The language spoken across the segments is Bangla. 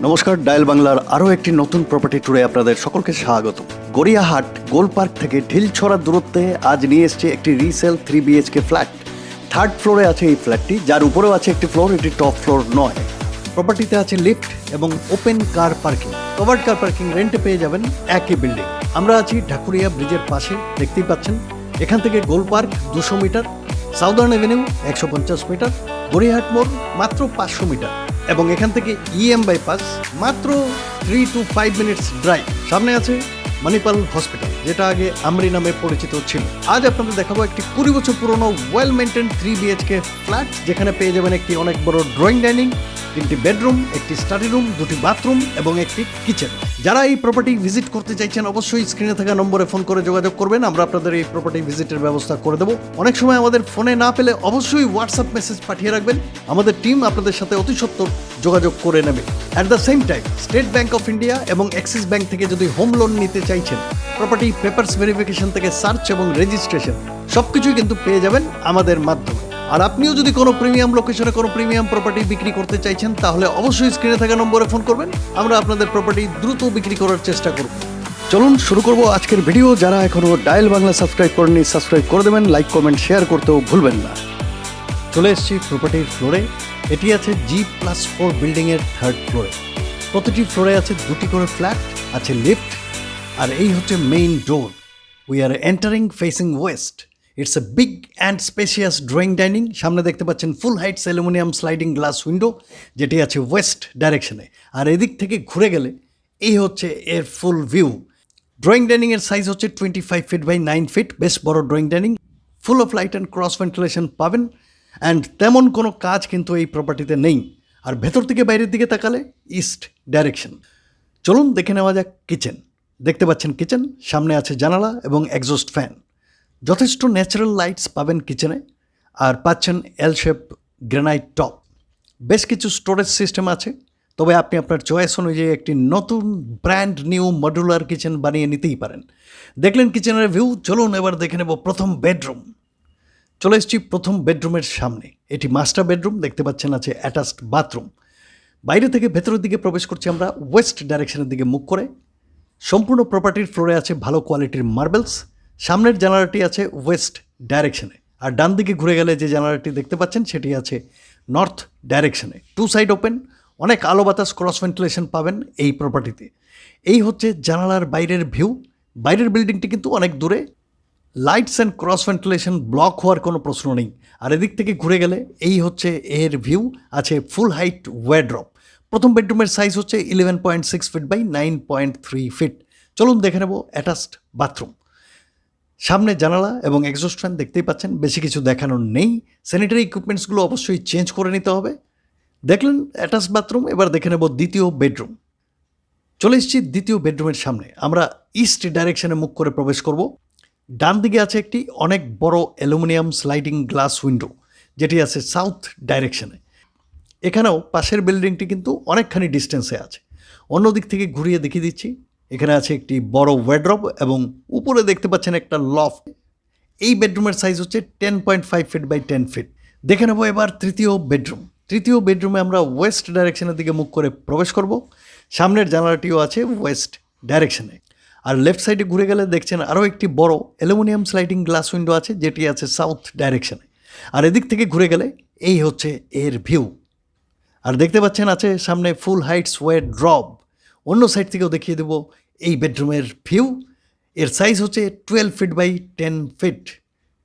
নমস্কার, ডায়াল বাংলার আরও একটি নতুন প্রপার্টি ট্যুরে আপনাদের সকলকে স্বাগত। গড়িয়াহাট গোল পার্ক থেকে ঢিলছড়া দূরত্বে আজ নিয়ে এসছে একটি রিসেল 3 BHK ফ্ল্যাট। থার্ড ফ্লোরে আছে এই ফ্ল্যাটটি, যার উপরেও আছে একটি ফ্লোর, এটি টপ ফ্লোর নয়। প্রপার্টিতে আছে লিফট এবং open car parking. Covered car parking রেন্টে পেয়ে যাবেন একই বিল্ডিং। আমরা আছি ঢাকুরিয়া ব্রিজের পাশে, দেখতেই পাচ্ছেন। এখান থেকে Gol Park 200 metre, Southern Avenue 150 metre, Gariahat মোড় মাত্র 500 মিটার এবং এখান থেকে EM বাইপাস মাত্র 3 to 5 মিনিটস ড্রাইভ। সামনে আছে মণিপাল হসপিটাল, যেটা আগে আমরি নামে পরিচিত ছিল। আজ আপনাদের দেখাবো একটি 20 বছর পুরনো ওয়েল মেনটেন 3 BHK ফ্ল্যাট, যেখানে পেয়ে যাবেন একটি অনেক বড় ড্রয়িং ডাইনিং, 3টি বেডরুম, একটি স্টাডি রুম, 2টি বাথরুম এবং একটি কিচেন। যারা এই প্রপার্টি ভিজিট করতে চাইছেন অবশ্যই স্ক্রিনে থাকা নম্বরে ফোন করে যোগাযোগ করবেন। আমরা আপনাদের এই প্রপার্টি ভিজিটের ব্যবস্থা করে দেবো। অনেক সময় আমাদের ফোনে না পেলে অবশ্যই হোয়াটসঅ্যাপ মেসেজ পাঠিয়ে রাখবেন, আমাদের টিম আপনাদের সাথে অতি সত্বর যোগাযোগ করে নেবে। At the same time state bank of India এবং অ্যাক্সিস ব্যাংক থেকে যদি হোম লোন নিতে চাইছেন, প্রপার্টি পেপারস ভেরিফিকেশন থেকে সার্চ এবং রেজিস্ট্রেশন সবকিছুই কিন্তু পেয়ে যাবেন আমাদের মাধ্যমে। আর আপনিও যদি কোনো প্রিমিয়াম লোকেশনে কোনো প্রিমিয়াম প্রপার্টি বিক্রি করতে চাইছেন, তাহলে অবশ্যই স্ক্রিনে থাকা নম্বরে ফোন করবেন। আমরা আপনাদের প্রপার্টি দ্রুত বিক্রি করার চেষ্টা করব। চলুন শুরু করব আজকের ভিডিও। যারা এখনও ডায়াল বাংলা সাবস্ক্রাইব করেননি, সাবস্ক্রাইব করে দেবেন, লাইক কমেন্ট শেয়ার করতেও ভুলবেন না। চলে এসেছি প্রপার্টির ফ্লোরে। এটি আছে G+4 বিল্ডিংয়ের থার্ড ফ্লোরে। প্রতিটি ফ্লোরে আছে 2টি করে ফ্ল্যাট, আছে লিফট, আর এই হচ্ছে main door. We are entering facing west. It's a big and spacious drawing dining. সামনে দেখতে পাচ্ছেন full heights aluminium sliding glass window, যেটি আছে ওয়েস্ট ডাইরেকশনে। আর এদিক থেকে ঘুরে গেলে এই হচ্ছে এর ফুল ভিউ। ড্রয়িং ডাইনিংয়ের সাইজ হচ্ছে 25 ফিট বাই 9 ফিট, বেশ বড় drawing dining. Full of light and cross ventilation পাবেন, অ্যান্ড তেমন কোনো কাজ কিন্তু এই প্রপার্টিতে নেই। আর ভেতর থেকে বাইরের দিকে তাকালে ইস্ট ডাইরেকশন। চলুন দেখে নেওয়া যাক কিচেন। দেখতে পাচ্ছেন কিচেন, সামনে আছে জানালা এবং এক্সস্ট ফ্যান। যথেষ্ট ন্যাচারাল লাইটস পাবেন কিচেনে, আর পাচ্ছেন এল শেপ গ্রানাইট টপ। বেশ কিছু স্টোরেজ সিস্টেম আছে, তবে আপনি আপনার চয়েস অনুযায়ী একটি নতুন ব্র্যান্ড নিউ মডুলার কিচেন বানিয়ে নিতেই পারেন। দেখলেন কিচেনের ভিউ, চলুন এবার দেখে নেব প্রথম বেডরুম। চলে এসেছি প্রথম বেডরুমের সামনে। এটি মাস্টার বেডরুম, দেখতে পাচ্ছেন আছে অ্যাটাচড বাথরুম। বাইরে থেকে ভেতরের দিকে প্রবেশ করছি আমরা ওয়েস্ট ডাইরেকশনের দিকে মুখ করে। সম্পূর্ণ প্রপার্টির ফ্লোরে আছে ভালো কোয়ালিটির মার্বেলস। সামনের জানালাটি আছে ওয়েস্ট ডাইরেকশনে, আর ডান দিকে ঘুরে গেলে যে জানালাটি দেখতে পাচ্ছেন সেটি আছে নর্থ ডাইরেকশনে। 2 সাইড ওপেন, অনেক আলো বাতাস ক্রস ভেন্টিলেশন পাবেন এই প্রপার্টিতে। এই হচ্ছে জানালার বাইরের ভিউ। বাইরের বিল্ডিংটি কিন্তু অনেক দূরে, lights and cross ventilation block হওয়ার কোনো প্রশ্ন নেই। আর এদিক থেকে ঘুরে গেলে এই হচ্ছে এর ভিউ। আছে ফুল হাইট ওয়ারড্রপ। প্রথম বেডরুমের সাইজ হচ্ছে 11.6 ফিট বাই 9.3 ফিট। চলুন দেখে নেব অ্যাটাচড বাথরুম। সামনে জানালা এবং এক্সস্ট ফ্যান দেখতেই পাচ্ছেন, বেশি কিছু দেখানোর নেই। স্যানিটারি ইকুইপমেন্টসগুলো অবশ্যই চেঞ্জ করে নিতে হবে। দেখলেন অ্যাটাচড বাথরুম, এবার দেখে নেব দ্বিতীয় বেডরুম। চলে এসেছি দ্বিতীয় বেডরুমের সামনে। আমরা ইস্ট ডাইরেকশনে মুখ করে প্রবেশ করব। ডান দিকে আছে একটি অনেক বড় অ্যালুমিনিয়াম স্লাইডিং গ্লাস উইন্ডো, যেটি আছে সাউথ ডাইরেকশনে। এখানেও পাশের বিল্ডিংটি কিন্তু অনেকখানি ডিস্টেন্সে আছে। অন্য দিক থেকে ঘুরিয়ে দেখিয়ে দিচ্ছি। এখানে আছে একটি বড় ওয়ারড্রপ এবং উপরে দেখতে পাচ্ছেন একটা লফট। এই বেডরুমের সাইজ হচ্ছে 10.5 ফিট বাই 10 ফিট। দেখে নেব এবার তৃতীয় বেডরুম। তৃতীয় বেডরুমে আমরা ওয়েস্ট ডাইরেকশনের দিকে মুখ করে প্রবেশ করব। সামনের জানালাটিও আছে ওয়েস্ট ডাইরেকশনে। আর লেফট সাইডে ঘুরে গেলে দেখছেন আরও একটি বড় অ্যালুমিনিয়াম স্লাইডিং গ্লাস উইন্ডো আছে, যেটি আছে সাউথ ডাইরেকশনে। আর এদিক থেকে ঘুরে গেলে এই হচ্ছে এর ভিউ। আর দেখতে পাচ্ছেন আছে সামনে ফুল হাইটস ওয়ারড্রপ। অন্য সাইড থেকেও দেখিয়ে দেবো এই বেডরুমের ভিউ। এর সাইজ হচ্ছে 12 ফিট বাই 10 ফিট।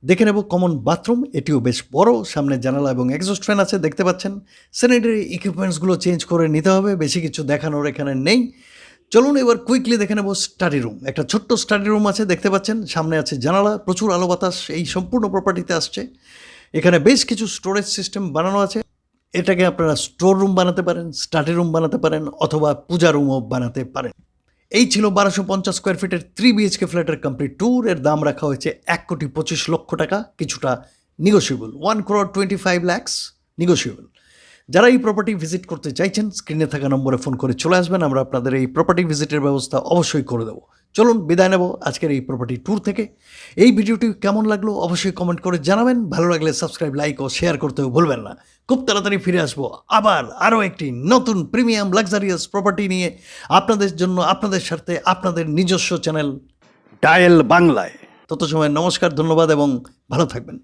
দেখে নেব কমন বাথরুম, এটিও বেশ বড়। সামনে জানালা এবং এক্সস্ট ফ্যান আছে, দেখতে পাচ্ছেন। স্যানিটারি ইকুইপমেন্টসগুলো চেঞ্জ করে নিতে হবে, বেশি কিছু দেখানোর এখানে নেই। চলুন এবার কুইকলি দেখে নেব স্টাডি রুম। একটা ছোট্ট স্টাডি রুম আছে, দেখতে পাচ্ছেন। সামনে আছে জানালা, প্রচুর আলো বাতাস এই সম্পূর্ণ প্রপার্টিতে আসছে। এখানে বেশ কিছু স্টোরেজ সিস্টেম বানানো আছে। এটাকে আপনারা স্টোর রুম বানাতে পারেন, স্টাডি রুম বানাতে পারেন, অথবা পূজা রুমও বানাতে পারেন। এই ছিল 1250 স্কোয়ার ফিটের 3 BHK ফ্ল্যাটের কমপ্লিট ট্যুর। এর দাম রাখা হয়েছে 1,25,00,000 টাকা, কিছুটা নিগোসিয়েবল। 1,25,00,000 নিগোসিয়েবল। যারা এই প্রপার্টি ভিজিট করতে চাইছেন স্ক্রিনে থাকা নম্বরে ফোন করে চলে আসবেন, আমরা আপনাদের এই প্রপার্টি ভিজিটের ব্যবস্থা অবশ্যই করে দেবো। চলুন বিদায় নেব আজকের এই প্রপার্টি ট্যুর থেকে। এই ভিডিওটি কেমন লাগলো অবশ্যই কমেন্ট করে জানাবেন, ভালো লাগলে সাবস্ক্রাইব, লাইক ও শেয়ার করতেও ভুলবেন না। খুব তাড়াতাড়ি ফিরে আসবো আবার আরও একটি নতুন প্রিমিয়াম লাক্সারিয়াস প্রপার্টি নিয়ে আপনাদের জন্য, আপনাদের সাথে, আপনাদের নিজস্ব চ্যানেল ডায়াল বাংলায়। তত সময় নমস্কার, ধন্যবাদ এবং ভালো থাকবেন।